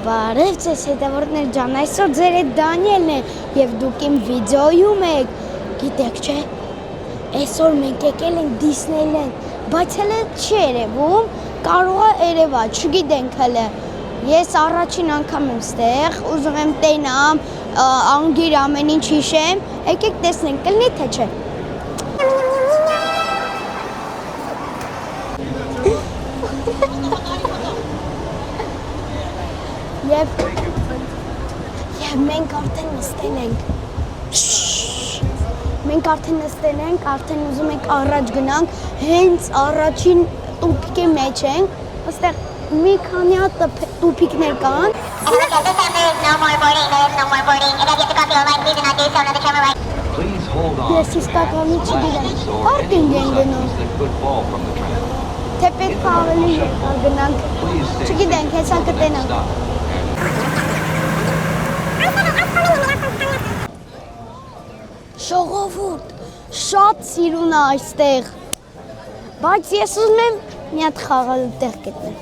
Բարև ձեզ հետևորդներ ջան, այսօր ձեր հետ Դանիելն է և դուք իմ վիդեոյում եք, գիտեք չէ, այսօր մենք եկել ենք Դիսնեյլենդ, բայց հələ չի երևում, կարող է երևա, չգիտենք հələ, ես առաջին անգամ եմ ստեղ, ուզում եմ տենամ, անգիր ամեն ինչ հիշեմ, եկեք տեսնենք, կլինի թե չէ։ Եվ մենք արդեն նստել ենք, արդեն ուզում ենք առաջ գնանք, հենց առաջին տուփիկի մեջ ենք, այստեղ մի քանի հատ տուփիկներ կան։ Ես իսկականի չգիտեմ, պարկինգ են գնում, թե պետք է ավելի երկար գնանք, չգիտենք, հեսա կտենանք։ Ժողովուրդ, շատ սիրուն է այստեղ, բայց ես ուզում եմ մի հատ խաղալու տեղ գտնել։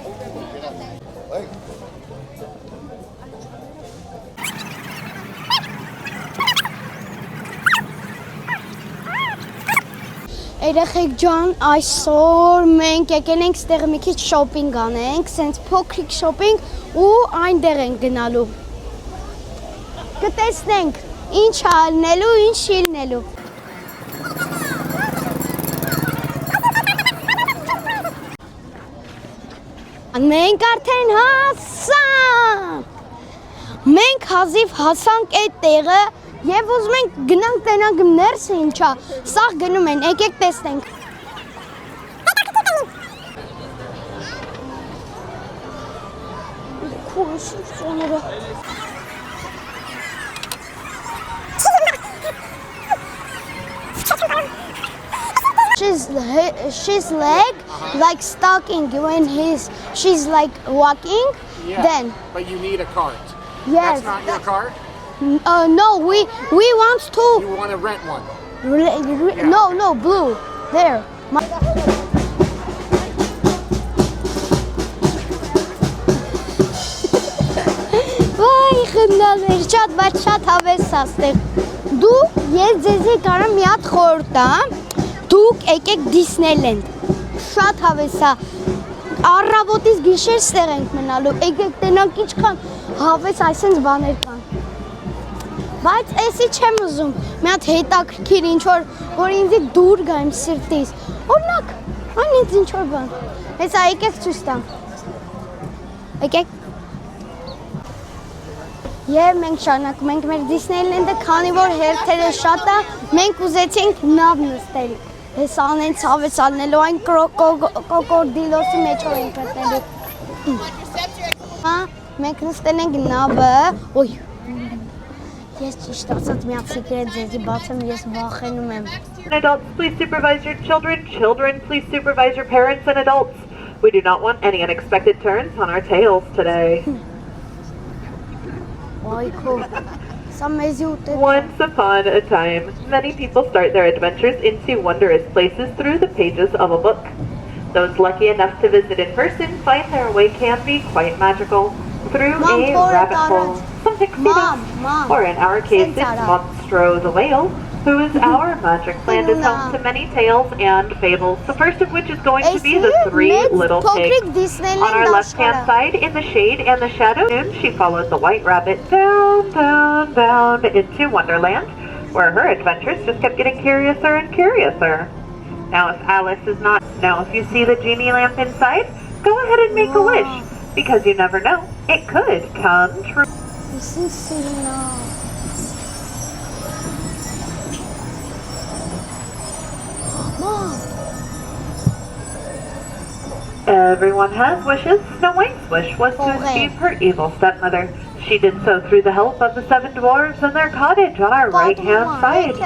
Երեխեք ջան, այսօր մենք եկել ենք ստեղ մի քիչ շոփինգ անենք, սենց փոքրիկ շոփինգ ու այնտեղ ենք գնալու։ Կտեսնենք ինչ ալնելու, ինչ շիլնելու։ Մենք արդեն հասանք։ Մենք հազիվ հասանք այդ տեղը և ուզում ենք գնանք տենանք ներսը ինչա, սաղ գնում են, եկեք տեսնենք։ She's leg like stalking when she's like walking, yeah, then. But you need a cart. Yes. That's not your cart? No, we want to. You want to rent one? Yeah. No, blue. There. Վայ, խնդալներ, շատ հավես աստեղ։ Դու, ես ձեզի կարամ մի հատ խորհուրդ տամ, դուք եկեք Դիսնեյլենդ, շատ հավես է, առավոտից գիշեր ստեղ ենք մնալու, եկեք տենանք ինչքան հավես այսենց բաներ կան։ Բայց էսի չեմ ուզում, մի հատ հետաքրքիր ինչ-որ ինձի դուր գա իմ սիրտից, օրինակ, այն ինձ ինչ-որ բան, հեսա եկեք ցույց տամ, եկեք։ Եվ մենք շարունակում ենք մեր Դիսնեյլենդը, քանի որ հերթերը շատ է, մենք ուզեցինք նավ նստել։ Հեսա անենց հավես ալնելու այն կոկորդիլոսի մեջով ենք գտնելու։ Մենք նստել ենք նավը, ոյ, ես ճիշտ ասած մի հատ սիկրետ ձեզի բացեմ, ես վախենում եմ։ Adults, please supervise your children. Children, please supervise your parents and adults. We do not want any unexpected turns on our tails today. Once upon a time, many people start their adventures into wondrous places through the pages of a book. Those lucky enough to visit in person find their way can be quite magical. Through a rabbit hole, some pixie dust, or in our case, it's Monstro the whale, who is our magic land is home to many tales and fables, the first of which is going to be the Three Little Pigs. On our left-hand side, in the shade and the shadow, she follows the white rabbit down, down, down into Wonderland, where her adventures just kept getting curiouser and curiouser. Now if you see the genie lamp inside, go ahead and make a wish, because you never know, it could come true. This is Selena. Mom. Everyone has wishes. Snow White's wish was to escape her evil stepmother. She did so through the help of the 7 dwarves and their cottage on our right-hand side.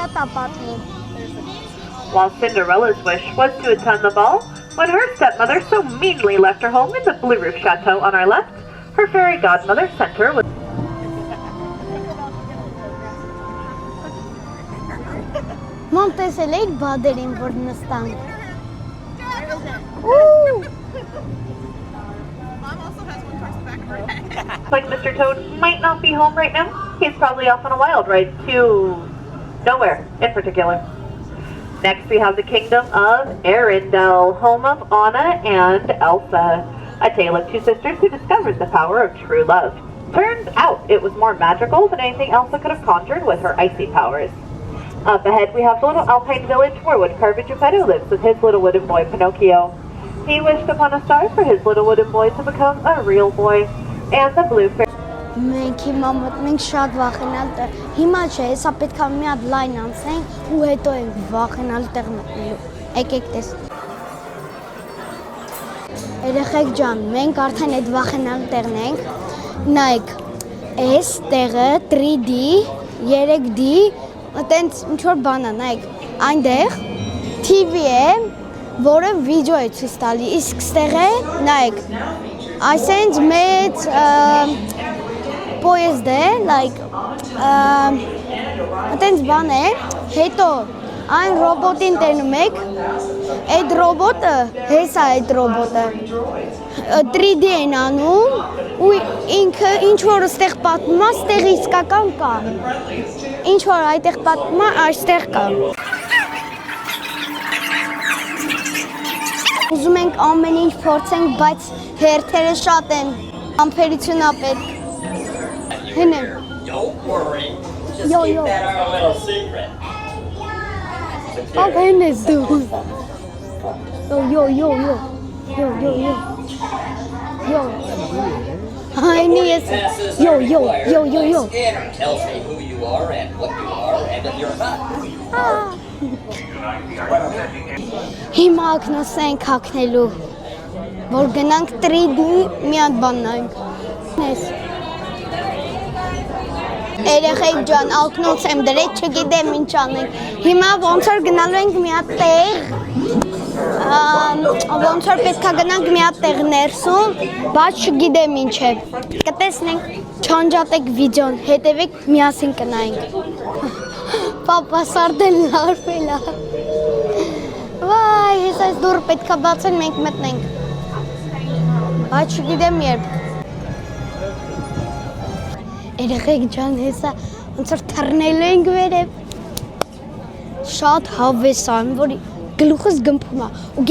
While Cinderella's wish was to attend the ball, when her stepmother so meanly left her home in the Blue Roof Chateau on our left, her fairy godmother sent her with Mom, տեսել էիր բադերին, որ նստանք։ Mom also has one towards the back of her head. Like Mr. Toad might not be home right now. He's probably off on a wild ride to nowhere in particular. Next we have the kingdom of Arendelle, home of Anna and Elsa, a tale of two sisters who discovered the power of true love. Turns out it was more magical than anything Elsa could have conjured with her icy powers. Up ahead we have the little alpine village where Woodcarver Geppetto lives with his little wooden boy Pinocchio. He wished upon a star for his little wooden boy to become a real boy. And the blue fairy. Մենք հիմա մտնում ենք շատ վախենալ տեղ։ Հիմա չէ, հեսա պետք է մի հատ լայն անցնենք ու հետո ենք վախենալ տեղ մտնելու։ Եկեք տես։ Երեխեք ջան, մենք արդեն այդ վախենալ տեղն ենք։ Նայեք, այս տեղը 3D, 3D, այտենց ինչ որ բան է, նայեք, այնտեղ TV է, որը վիդեո է ցույց տալի, իսկ ստեղ է, նայեք, այսինքն մեծ poyezd է, like այտենց բան է, հետո այն ռոբոտին տենում եք, այդ ռոբոտը, հեսա այդ ռոբոտը 3D են անում ու ինքը ինչ որ ստեղ պատմում է, ստեղ իսկական կա, ինչ որ այդտեղ պատմում է, այստեղ կա։ Ուզում ենք ամեն ինչ փորձենք, բայց հերթերը շատ են, ամփերություն է պետք։ Հենեմ։ Don't worry. Just Yo, keep yo. that our little secret. Ավ հեն ես դու։ Yo, yo, yo, yo, yo, yo, yo, yo, հայնի ես, yo, yo, yo, yo, yo, Scanner tells me who you are and what you are and that you're not who you are. Հիմա ակնոսենք հակնելու, որ գնանք 3D մի հատ բան նայենք։ Ես Երեխեք ջան, ակնոց եմ դրեց, չգիտեմ ինչ անենք։ Հիմա ոնց որ գնալու ենք մի հատ տեղ, ոնց որ պետք է գնանք մի հատ տեղ ներսում, բայց չգիտեմ ինչ է։ Կտեսնենք, չանջատեք վիդեոն, հետևեք, միասին կնայենք։ Պապա սարդել լարվել է։ Վայ, ես այս դուռը պետք է բացեն, մենք մտնենք։ Բայց չգիտեմ երբ։ Երեխեք ջան, հեսա ոնց որ թռնելու ենք վերև։ Շատ հավես է, որ գլուխս գմփում է։ Ու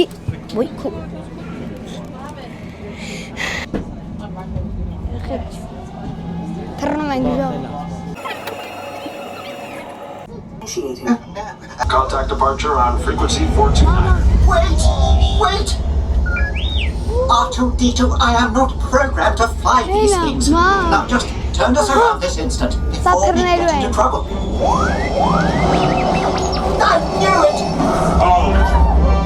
ոյ քո։ Երեխեք թռնում ենք ջան։ Contact departure on frequency 429. Wait! R2-D2, I am not programmed to fly these Hello, things. Mom. Now just turn us around this instant before we get into trouble. I knew it!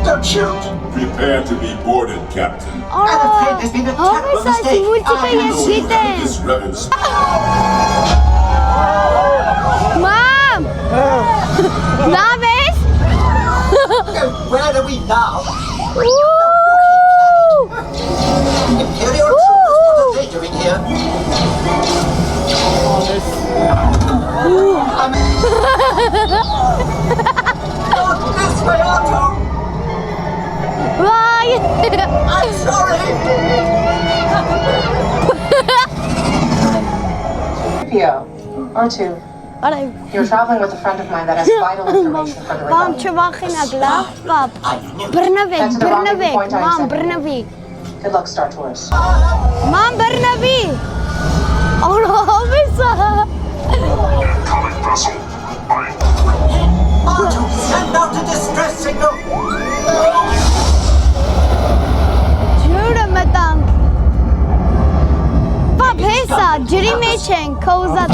Don't shoot! Prepare to be boarded, Captain. I'm afraid there's been a terrible mistake. This rebels. Mom! Love it! Where are we now? Woo! Imperial troops, what are they doing here? Not this way, Otto! Why? I'm sorry! R2, you're traveling with a friend of mine that has vital information for the Mom, rebellion. չվախենակ, լավ, պապ։ Բռնվեք, մամ, բռնվի։ Good luck, Star Tours. Մամ, բռնվի։ Օրհավես է։ Incoming vessel. Otto, send out a distress signal! Ջուրը մտանք։ Պապ, հեսա, ջրի մեջ ենք, քո ուզած։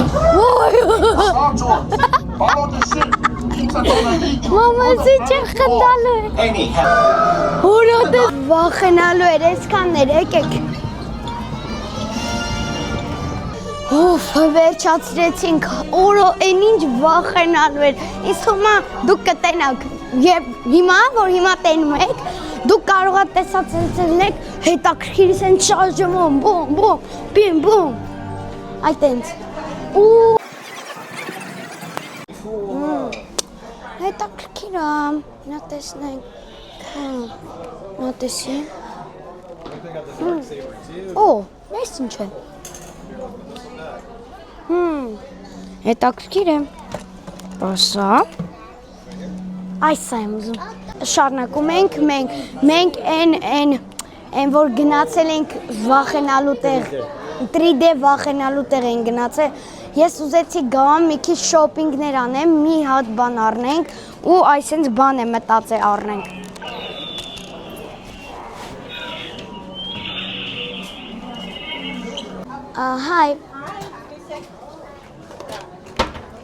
Follow the ship. Keep us on the beach. Մամասի չեմ խնդալու։ Anyhow, Հորոդը վախենալու էր, այսքաններ, եկեք։ Ոֆ, վերջացրեցինք, օրո, են ինչ վախենալու էր, ինձ թվում է դուք կտենաք, երբ հիմա, որ հիմա տենում եք, դուք կարող եք տեսածելեք, հետաքրքիրից են շարժվում, բոմ, բոմ, բիմ, բոմ, այտենց, ու, հետաքրքիր է, նա տեսնենք, նա տեսի, օ, ես ինչ է, Հետաքրքիր է։ Բասա։ Այս եմ ուզում։ Շարունակում ենք մենք այն որ գնացել ենք վախենալու տեղ 3D վախենալու տեղ են գնացել։ Ես ուզեցի գամ մի քիչ շոփինգներ անեմ, մի հատ բան առնենք ու այսինքն բան է մտածել առնենք։ Hi.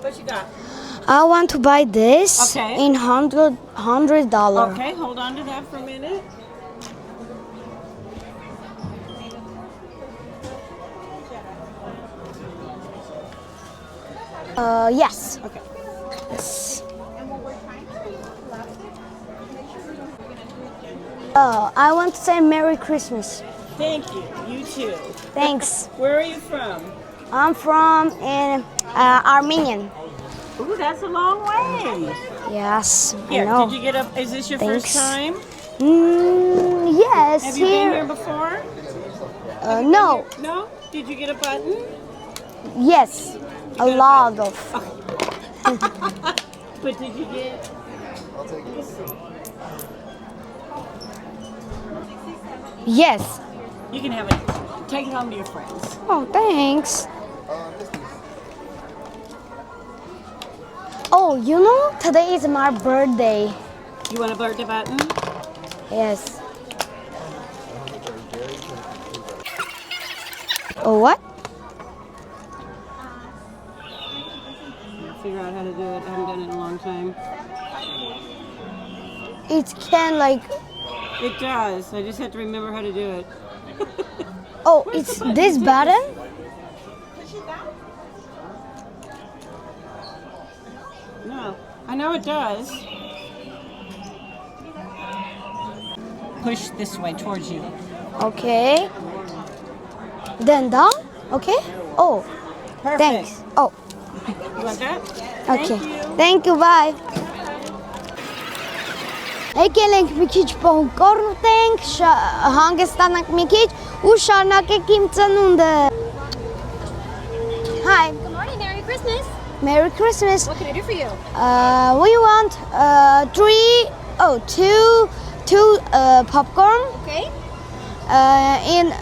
What you got? I want to buy this Okay. in $100. Okay, hold on to that for a minute. Yes. Okay. Yes. I want to say Merry Christmas. Thank you. You too. Thanks. Where are you from? I'm from Armenian. Ooh, that's a long way. Yes, Here, I know. did you get a? Is this your Thanks. first time? Yes, Have you been here before? No. No? Did you get a button? Yes, a lot of. But did you get? Yes. You can have it. Take it home to your friends. Oh, thanks. Oh, you know, today is my birthday. You want a birthday button? Yes. Oh, what? Figure out how to do it. I haven't done it in a long time. It can like. It does. I just have to remember how to do it. Oh, it's this button? No, I know it does. Push this way towards you. Okay. Then down? Okay. Oh, Perfect. thanks. Oh, You want that? okay. Thank you. Thank you, bye. Եկել ենք մի քիչ պոնկոր ուտենք, հանգստանանք մի քիչ ու շարունակենք իմ ծնունդը։ Hi. Good morning, Merry Christmas. Merry Christmas. What can I do for you? We want two popcorn Okay. in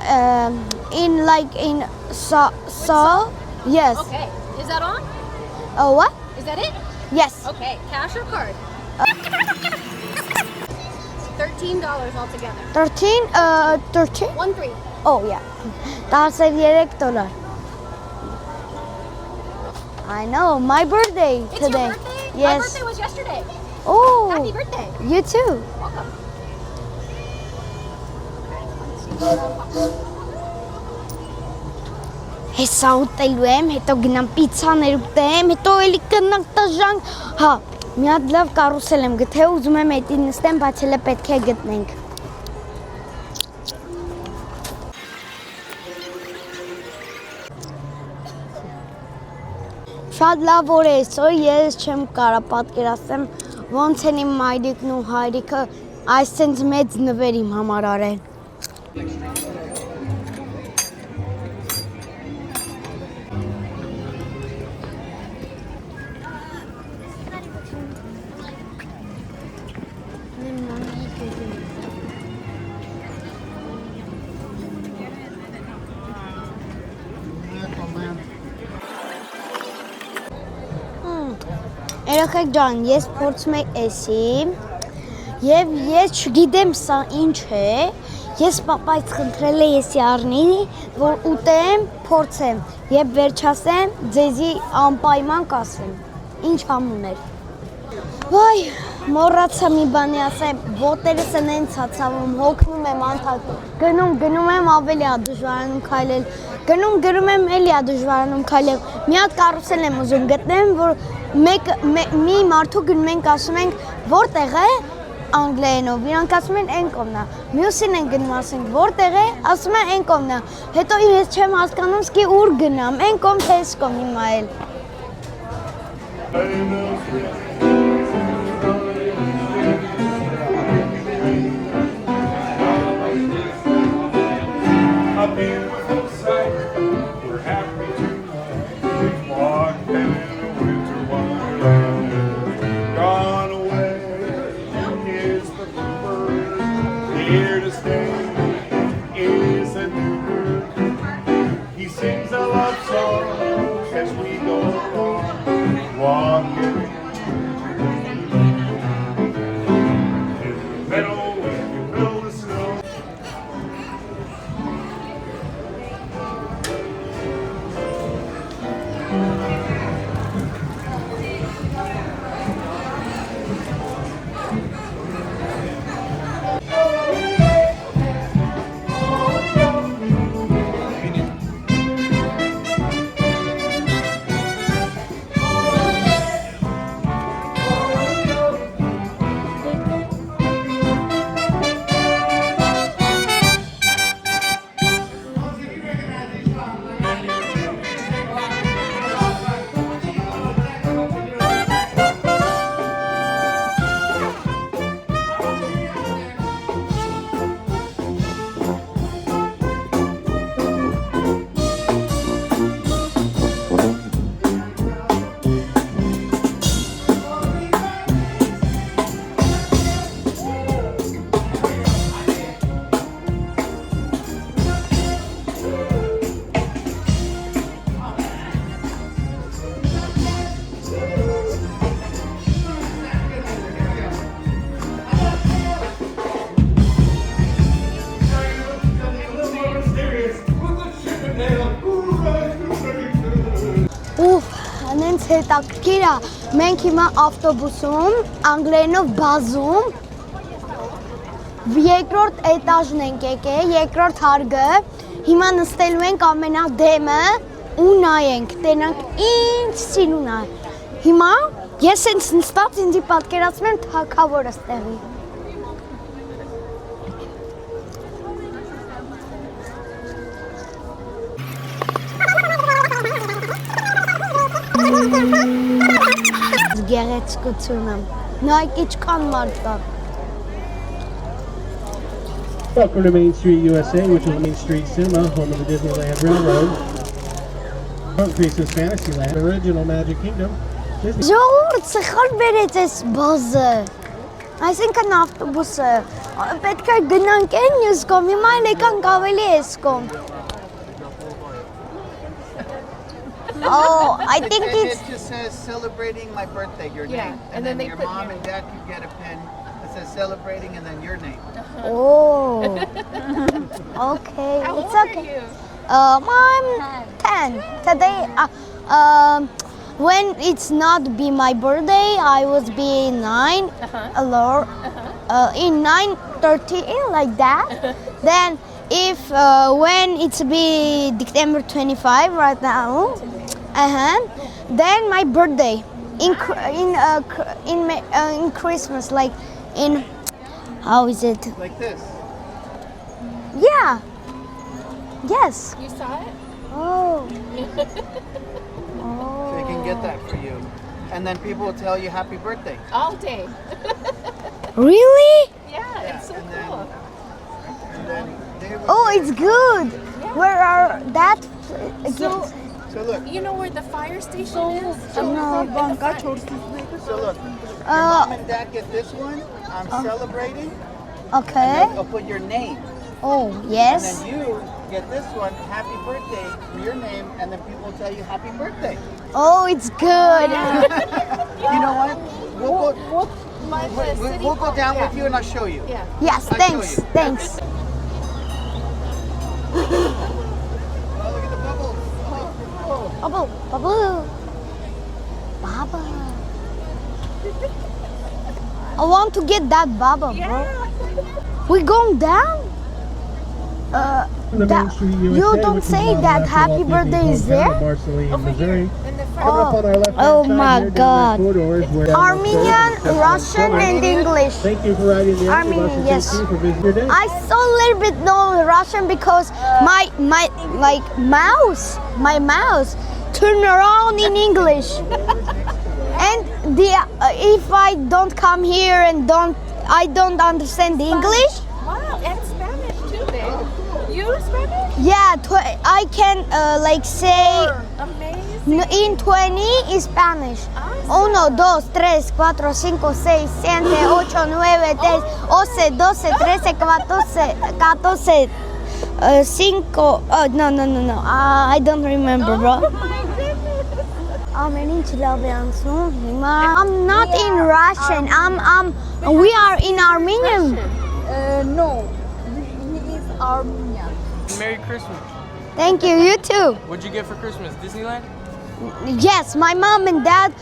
saw. Yes. Okay. Is that on? Oh, what? Is that it? Yes. Okay. Cash or card? $13 altogether. 13. 13. Oh, yeah. $13. I know. My birthday It's today. your birthday? My Yes. birthday was yesterday. Oh. Happy birthday. You too. Welcome. Հեսա ուտելու եմ, հետո գնամ պիցաներ ուտեմ, հետո էլի կնանք տժանք։ Հա, մի հատ լավ կարուսել եմ գտել, ուզում եմ էդի նստեմ, բայց հələ պետք է գտնենք։ Շատ լավ օր է այսօր, ես չեմ կարա պատկերացնեմ ոնց են իմ մայրիկն ու հայրիկը այսպես մեծ նվեր իմ համար արել։ Երեխեք ջան, ես փորձում եմ էսի եւ ես չգիտեմ սա ինչ է, ես պապայից խնդրել եմ էսի առնի, որ ուտեմ, փորձեմ եւ վերջացեմ, ձեզի անպայման կասեմ, ինչ համուն էր։ Վայ, մոռացա մի բանի ասեմ, ոտերս են ցածավում, հոգնում եմ անթադ, գնում եմ ավելի ա դժվարանում քայլել, գնում եմ էլի ա դժվարանում քայլել, մի հատ կարուսել եմ ուզում գտնեմ, որ մի մարդու գնում ենք ասում ենք, որտեղ է անգլերենով, իրանք ասում են այն կողմն է, մյուսին են գնում ասենք, որտեղ է, ասում են այն կողմն է, հետո ես չեմ հասկանում, սկի ուր գնամ, այն կողմ թե այս կողմ հիմա էլ։ A beautiful sight. We're happy to love song as we go along, walking in the meadow where you build the snow. Ուֆ, անենց հետաքրքիր է, մենք հիմա ավտոբուսում, անգլերենով բազում, երկրորդ էտաժն ենք եկել, երկրորդ հարգը, հիմա նստելու ենք ամենադեմը ու նայենք, տենանք ինչ սիրուն է։ Հիմա ես հենց նստած ինձի պատկերացնում եմ թագավորը ստեղի։ Գեղեցկությունը, նայք իչքան մարդ կա։ Welcome to Main Street, USA, which is Main Street Cinema, home of the Disneyland Railroad. Front faces Fantasyland, original Magic Kingdom. Disney. Ժողովուրդ սխալ բերեց այս բազը, այսինքն ավտոբուսը, պետք է գնանք են յուս կողմ, հիմա են եկանք ավելի ես կողմ։ Oh, I think it's... It just says celebrating my birthday, your name. And then your mom and dad can get a pen that says celebrating and then your name. Oh, okay. How It's old okay. are you? I'm 10. Today, when it's not be my birthday, I was be 9, in 9:30 like that. Then if when it's be December 25 right now, then my birthday in Christmas, like in how is it? Like this. Yeah. Yes. You saw it? Oh. So you can get that for you. And then people will tell you happy birthday. All day. Really? Yeah, it's so cool. And then they will Oh, it's good. Where are that? So look. You know where the fire station is? So look. Your mom and dad get this one. I'm celebrating. Okay. And then I'll put your name. Oh, yes. And then you get this one, happy birthday, your name, and then people will tell you happy birthday. Oh, it's good. You know what? We'll We'll go down with you and I'll show you. Yeah. Yes, I'll thanks. show you. Thanks. Oh, look at the bubbles. Oh. Bubble, bubble. Baba. I want to get that baba, bro. We going down? You don't say that happy birthday is there? Missouri. Oh, oh my God. Armenian, Russian, and English. Thank you for riding the Armenian, yes. Thank you for visiting your day. I saw a little bit know Russian because my mouse turn around in English. And if I don't come here and I don't understand English. Wow, and Spanish too, babe. You Spanish? Yeah, I can say Amazing. in 20 in Spanish. 1, 2, 3, 4, 5, 6, 7, 8, 9, 10, 11, 12, 13, 14, 14, Cinco. Oh, no. I don't remember, bro. Ամեն ինչ լավ է անցնում։ Հիմա I'm not in Russian. We are in Armenian. No, he is Armenian. Merry Christmas. Thank you. You too. What'd you get for Christmas? Disneyland? Yes, my mom and dad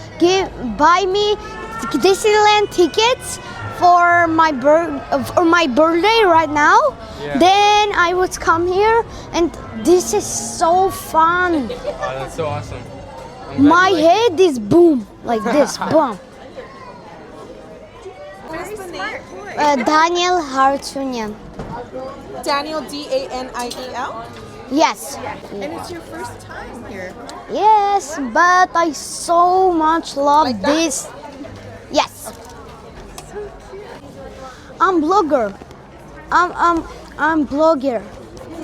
buy me Disneyland tickets for my birthday right now. Yeah. Then I would come here, and this is so fun. Oh, that's so awesome. My head is boom, like this, boom. What's the name? Daniel Hartunian. Daniel, Daniel. Yes. And it's your first time here. Yes, but I so much love this. Yes. I'm blogger. I'm blogger.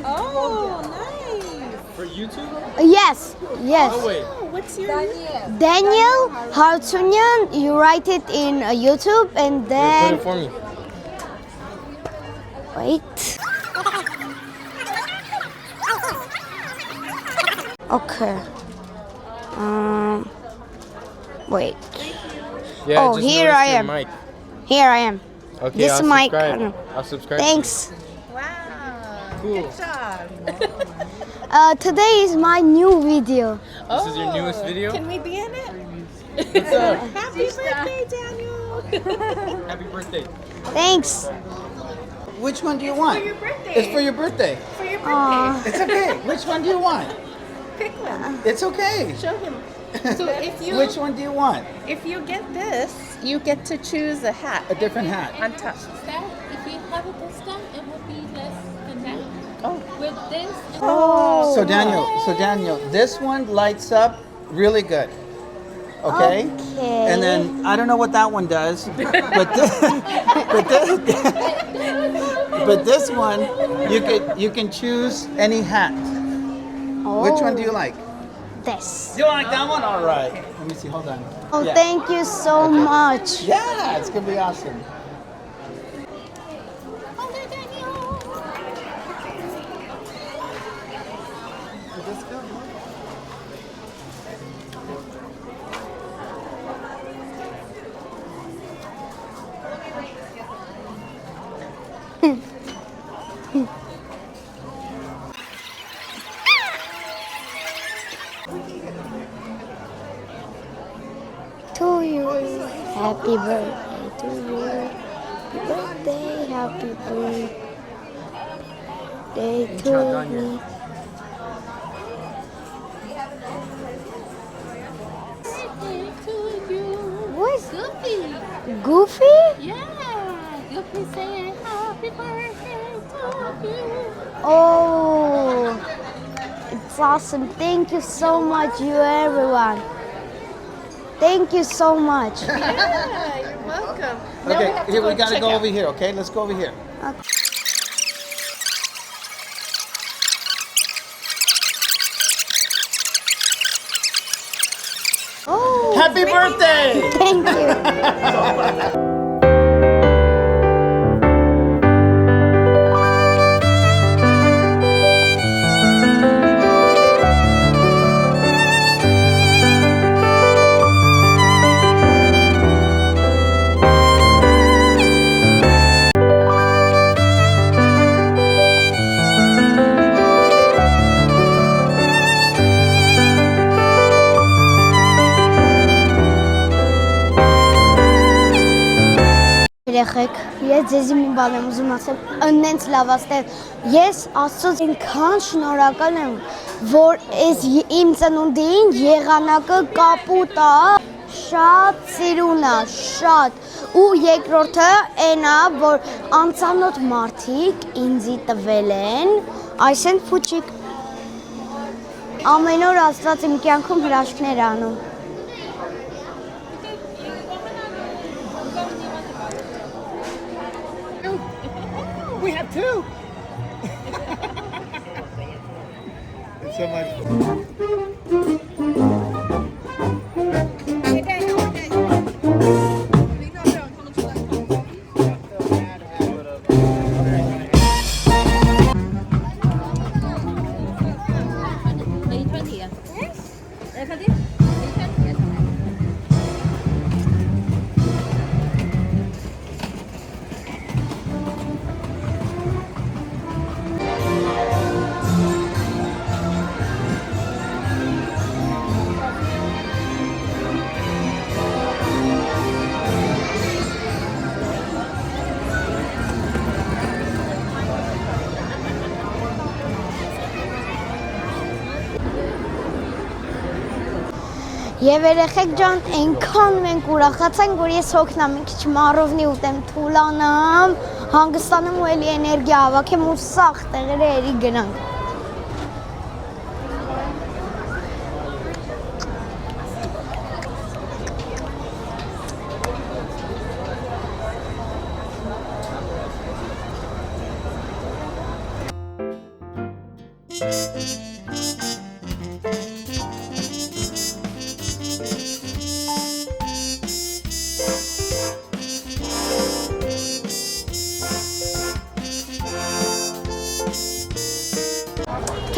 Oh, nice. For YouTube? Yes. Oh, wait. What's your name? Daniel Hartunian. You write it in YouTube and then. Put it for me. Wait. Okay. Wait. Yeah, Oh, just here I noticed your am. mic. Here I am. Okay, This I'll mic. subscribe. I'll subscribe. Thanks. Wow. Cool. Good job. Today is my new video. This is your newest video? Can we be in it? What's up? Happy birthday, Daniel. Happy birthday. Thanks. Which one do you want? For your birthday. It's for your birthday. For your birthday. It's okay. Which one do you want? Pick one. It's okay. Show him. So if you Which one do you want? if you get this, you get to choose a hat A different hat. on top. If you have it this time, it will be less than that. Oh. With this, Oh. So Daniel, this one lights up really good. Okay? Okay. And then I don't know what that one does, but but this one you can choose any hat. Which one do you like? This. You like that one? All right. Let me see. Hold on. Oh, Yeah. thank you so much. Yeah, it's gonna be awesome. To you, happy birthday to you. Happy birthday to me. What's Goofy. Goofy? Yeah, Goofy saying happy birthday to you. Oh, it's awesome. Thank you so much, you everyone. Thank you so much. Yeah, you're welcome. Now Okay, have to here we gotta check go out. over here. Okay, let's go over here. Oh, Happy birthday! thank you. Երեխեք, ես ձեզի մի բան եմ ուզում ասել, ըննենց լավացնել։ Ես Աստծոց այնքան շնորհակալ եմ, որ այս իմ ծնունդին եղանակը կապուտ է, շատ սիրուն է, շատ։ Ու երկրորդը այն է, որ անծանոթ մարդիկ ինձի տվել են, այս են փուչիկ։ Ամեն օր Աստված իմ կյանքում հրաշքներ է անում։ We have two. It's so much. Եվ երեխեք ջան, այնքան մենք ուրախացանք, որ ես հոգնամ մի քիչ մարովնի ուտեմ, թուլանամ, հանգստանամ ու էլի էներգիա հավաքեմ ու սաղ տեղերը էլի գնանք։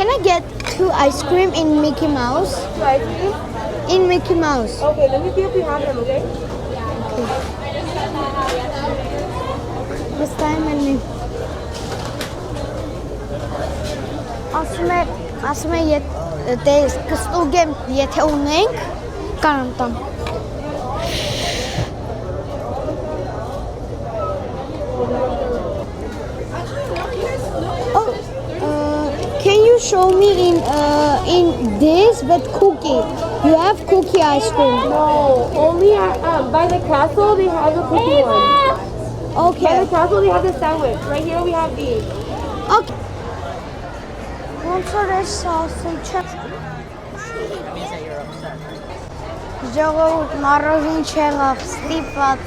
Can I get 2 ice cream in Mickey Mouse? 2 ice cream? In Mickey Mouse. Okay, let me see if we have them, okay? This time and me. Ասում է դες կստուգեմ, եթե ունենք, կարամ տամ։ Can you show me in this but cookie? You have cookie ice cream. No, only at, by the castle they have the cookie one. Okay. By the castle they have the sandwich. Right here we have these. Okay. Ոնց որ է sausage. Ժողովուրդ մարովին չեղավ, ստիպված։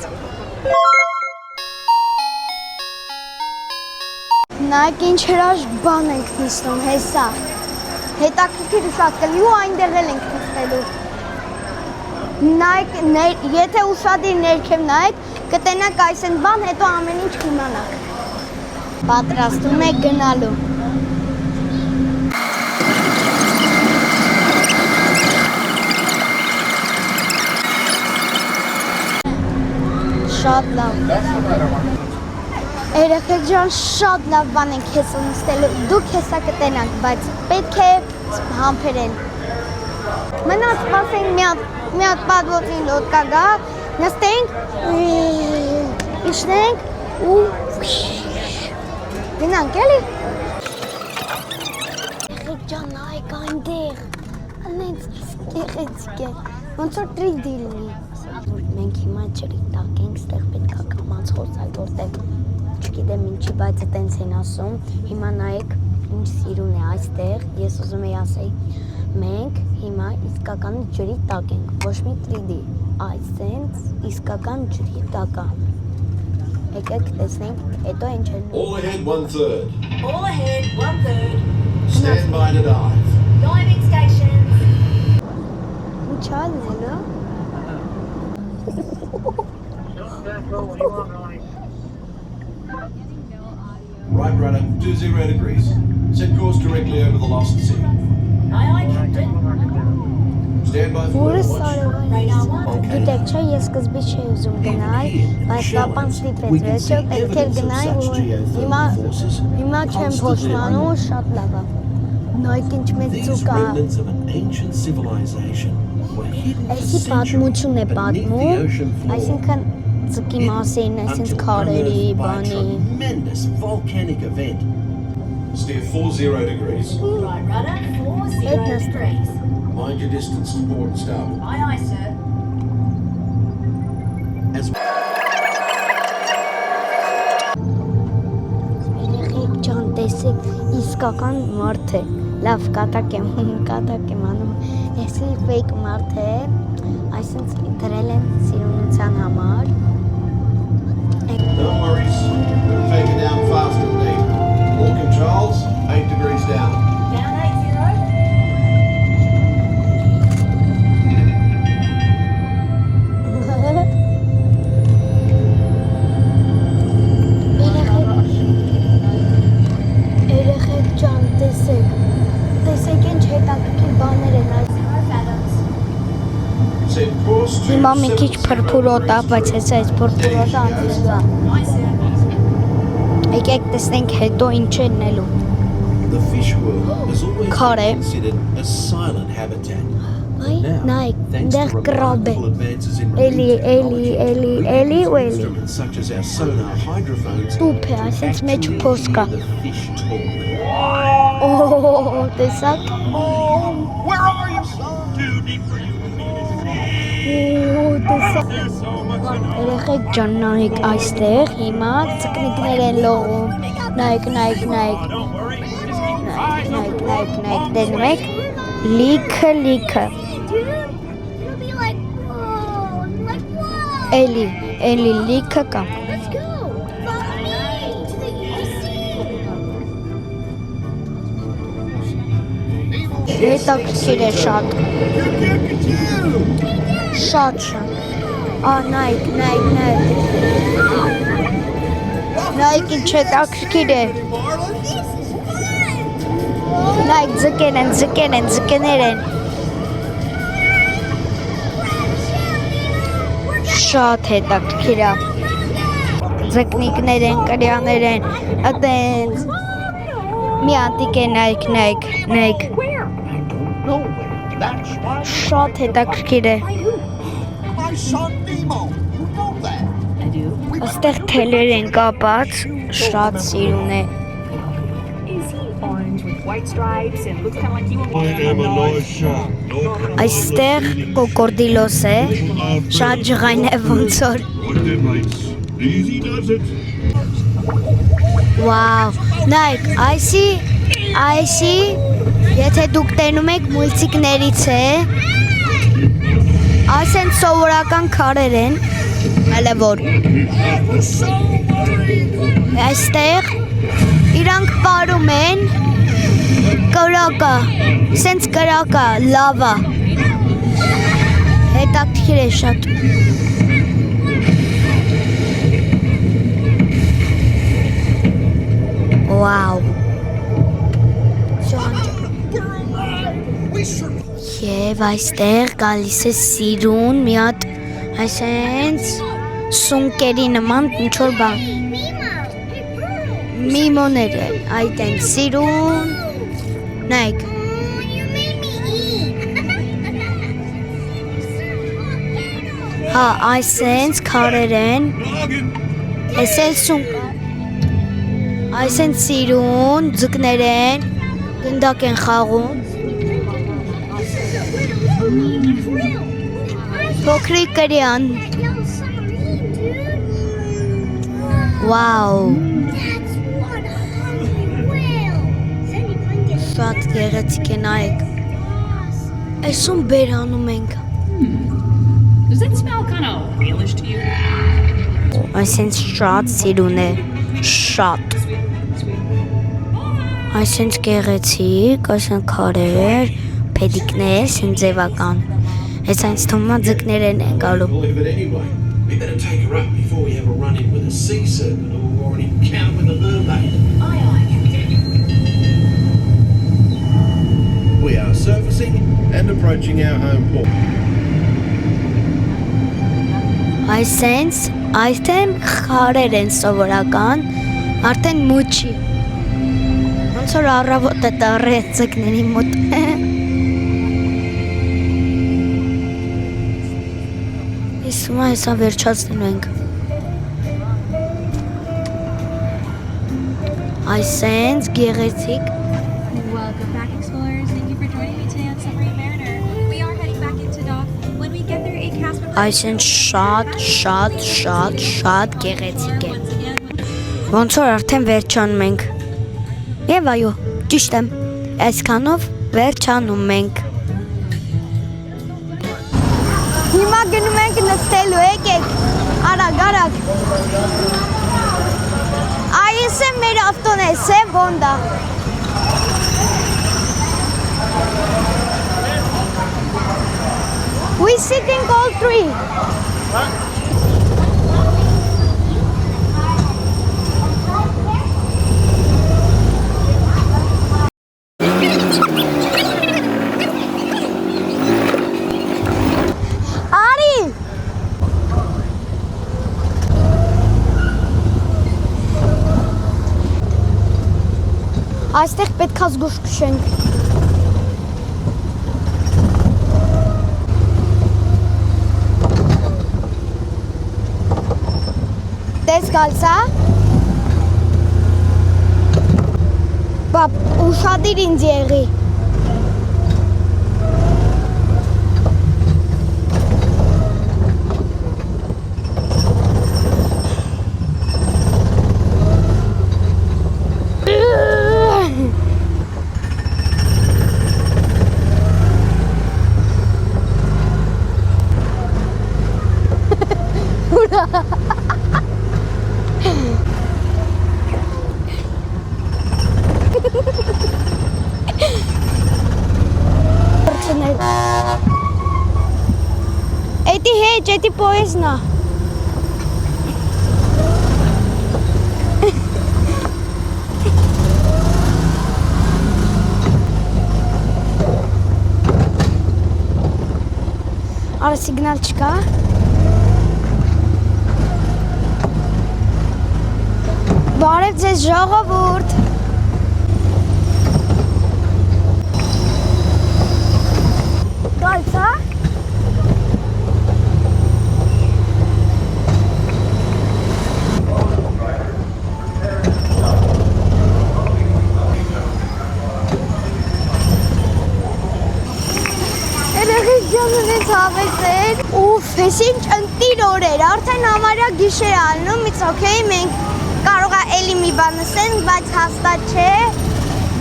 Նայեք ինչ հրաշք բան ենք նստում, հեսա։ Հետաքրքիր շատ կլի ու այնտեղ էլ ենք նստելու։ Նայեք, եթե ուշադիր ներքև նայեք, կտենաք այս են բան, հետո ամեն ինչ կիմանաք։ Պատրաստում եք գնալու։ Շատ լավ։ Երեխեք ջան, շատ լավ բան ենք հեսա նստելու, դուք հեսա կտենաք, բայց պետք է համբերել։ Մնաց սպասենք մի հատ պատվոցին լոդկա գա, նստենք, իջնենք ու գնանք էլի։ Երեխեք ջան, նայեք այնտեղ, անենց գեղեցիկ է, ոնց որ 3D լինի։ Մենք հիմա ջրի տակ ենք, ստեղ պետք է կամաց խոսալ, որտեղ չգիտեմ ինչի, բայց այտենց են ասում։ Հիմա նայեք ինչ սիրուն է այստեղ, ես ուզում եի ասեի, մենք հիմա իսկական ջրի տակ ենք, ոչ մի 3D, այսենց իսկական ջրի տակ է։ Եկեք տեսնենք, հետո ինչ են։ All ahead 1/3. All ahead, 1/3. Stand by to dive. Diving stations. Ինչ անելու։ Right rudder, 20 degrees. Set course directly over the lost sea. Aye, Captain. Stand by for Որս watch. գիտեք չէ, ես սկզբից չէի ուզում գնալ, բայց պապան ստիպեց, վերջը պետք էր գնալ ու հիմա չեմ փոշմանում, շատ լավ է։ Նայեք ինչ մեծ ծուկ է։ Այսի պատմություն է պատմում, այսինքն ծկի մասին, այսինքն քարերի, բանի։ Tremendous volcanic event. Steer 40 degrees. Right rudder, 40 degrees. Mind your distance to port and starboard. Aye, aye, sir. Երեխեք ջան, տեսեք, իսկական մարդ է։ Լավ, կատակ եմ անում։ Էսի fake մարդ է, այսինքն դրել են սիրունության համար։ No worries. We'll take it down faster than need. All controls, 8 degrees down. Down 80. Երեխեք ջան, տեսեք ինչ հետաքրքիր բաներ են այս։ 0 fathoms. Հիմա մի քիչ փրփուրոտ է, բայց հեսա այս փրփուրոտը անցնելա։ Եկեք տեսնենք հետո ինչ է նելու։ The fish world has always Քարե։ been considered a silent habitat. Այ նայեք, դեռ կրաբ է։ Advances in Էլի ու էլի։ instruments such as our sonar hydrophones Տուփ է, այսինքն մեջ փոս կա։ the fish talk. Օ, տեսակ։ Where are you? Too deep for you and me to see. Տեսակ։ Երեխեք ջան, նայեք այստեղ, հիմա ծկնիկներ են լողում։ Նայեք։ Նայեք, դնում եք։ Լիքը։ It'll be like, whoa, like whoa. Էլի լիքը կա։ Let's go. Follow me to the UC. Հետաքրքիր է շատ։ Շատ։ Նայեք։ Նայեք ինչ հետաքրքիր է։ Նայեք ձկներ են։ Շատ հետաքրքիր է։ Ձկնիկներ են, կրյաներ են, այտենց։ Մի անտիկ է նայեք։ Շատ հետաքրքիր է։ Այստեղ թելեր են կապած, շատ սիրուն է։ Այստեղ կոկորդիլոս է, շատ ջղայն է ոնց որ։ Վաու, նայք, այսի, եթե դուք տենում եք մուլտիկներից է, այս են սովորական քարեր են, հələ որ։ Այստեղ իրանք պարում են կրակա, սենց կրակա, լավա, հետաքրքիր է շատ։ Վաու։ Եվ այստեղ գալիս է սիրուն մի հատ այսենց սունկերի նման ինչ-որ բան։ Միմոներ են, այդ են սիրուն, նայք։ Հա, այսենց քարեր են, այս էլ սունկ, այսենց սիրուն, ձկներ են, գնդակ են խաղում։ Փոքրիկ կրյան։ Վաու։ Շատ գեղեցիկ է նայեք։ Այսում բերանում ենք։ Does it smell kind of whalish to you? Այսինքն շատ սիրուն է, շատ։ Այսինքն գեղեցիկ, այսինքն քարեր, փեդիկներ, սենձևական։ Այս այնց թվում է ձկներ են գալու։ We better take her up before we have a run-in with a sea serpent or an encounter with a mermaid. We are surfacing and approaching our home port. Այսենց, այստեղ խարեր են սովորական, արդեն մուչի։ Ոնց որ առավոտ է տառեց ձկների մոտ։ Իսումա հեսա վերջացնելու ենք։ Այսենց գեղեցիկ։ Welcome back, explorers. Thank you for joining me today on Submarine Mariner. We are heading back into dock. When we get there, a Casper... Այսինքն շատ գեղեցիկ է։ Ոնց որ արդեն վերջանում ենք։ Եվ այո, ճիշտ եմ։ Այսքանով վերջանում ենք։ Հիմա գնում ենք նստելու, եկեք։ Արագ։ Այս է մեր ավտոն է, սև Հոնդա։ We sitting all three. Ari! Այստեղ պետքա զգուշ քշենք։ Տես գալսա։ Բապ, ուշադիր ինձ եղի։ Эти поездна. Ара сигнал չկա։ Բարև ձեզ ժողովուրդ։ Գալցա։ Ուֆ, ես ինչ ընտիր օրեր, արդեն համարյա գիշեր ալնում, it's okay, մենք կարող է էլի մի բան ասենք, բայց հաստատ չէ։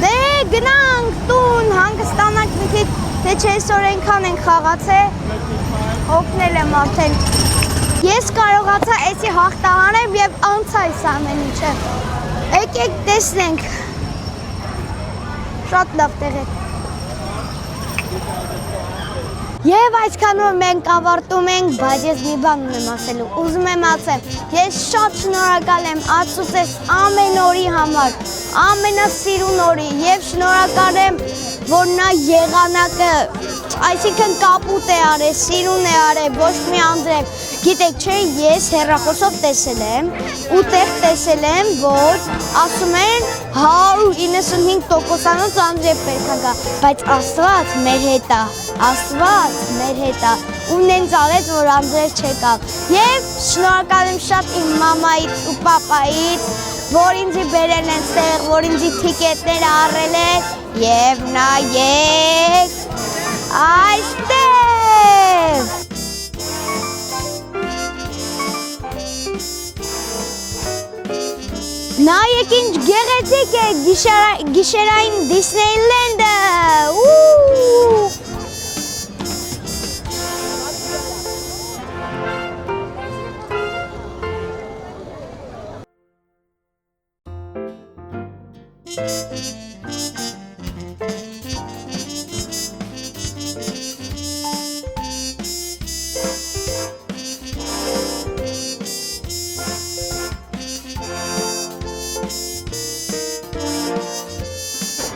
Դե գնանք տուն, հանգստանանք մի քիչ, թե չէ այսօր այնքան ենք խաղացել, օգնել եմ արդեն։ Ես կարողացա էսի հաղթահարեմ եւ անցա այս ամեն ինչը։ Եկեք տեսնենք։ Շատ լավ տեղ է։ Եվ այսքանով մենք ավարտում ենք, բայց ես մի բան ունեմ ասելու, ուզում եմ ասել, ես շատ շնորհակալ եմ Աստծուց ամեն օրի համար, ամենասիրուն օրի եւ շնորհակալ եմ, որ նա եղանակը, այսինքն կապուտ է արել, սիրուն է արել, ոչ մի անձրև։ Գիտեք չէ, ես հեռախոսով տեսել եմ ու տեղ տեսել եմ, որ ասում են 195%-անոց անձրև պետք է գա, բայց Աստված մեր հետ է, Աստված մեր հետ է, ու նենց արեց, որ անձրև չեկավ։ Եվ շնորհակալ եմ շատ իմ մամայից ու պապայից, որ ինձի բերել են ստեղ, որ ինձի թիկետները առել են, եւ նայեք այստեղ։ Նայեք ինչ գեղեցիկ է գիշերային Դիսնեյլենդը։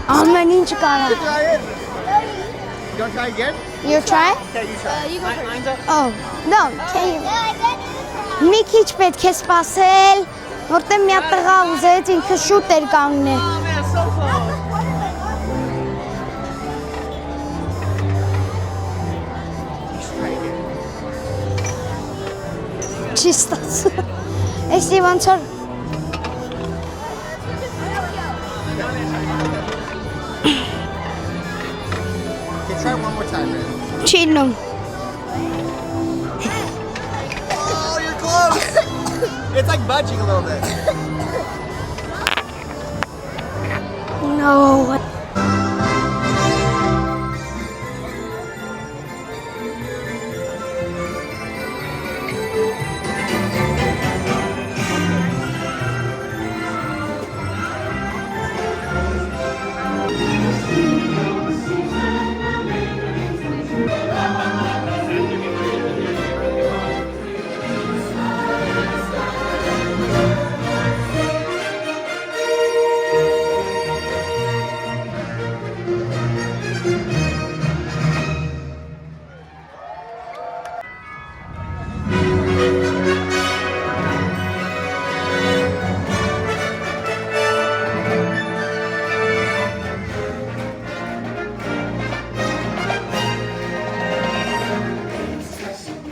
Ամեն ինչ կարա։ You gonna try again? You try? Okay, you try. You go first. Oh, no, can you? Մի քիչ պետք է սպասել, որտեղ մի հատ տղա ուզեց ինքը շուտ էր կանգնել։ Oh man, so close. Չի ստացվում։ Էսի ոնց որ Try one more time, man. Չինում։ Oh, you're close. It's like budging a little bit. No.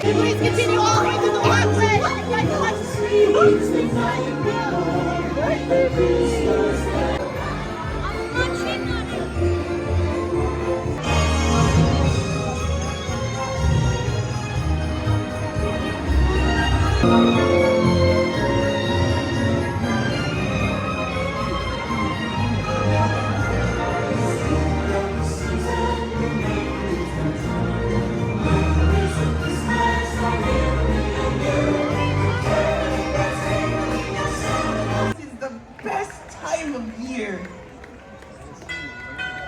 Please continue all the way to the walkway. This is the best time of year.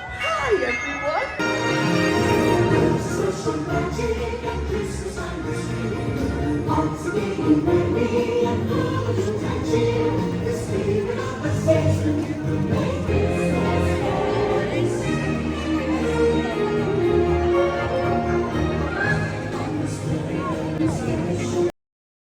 Hi, everyone. Thank you.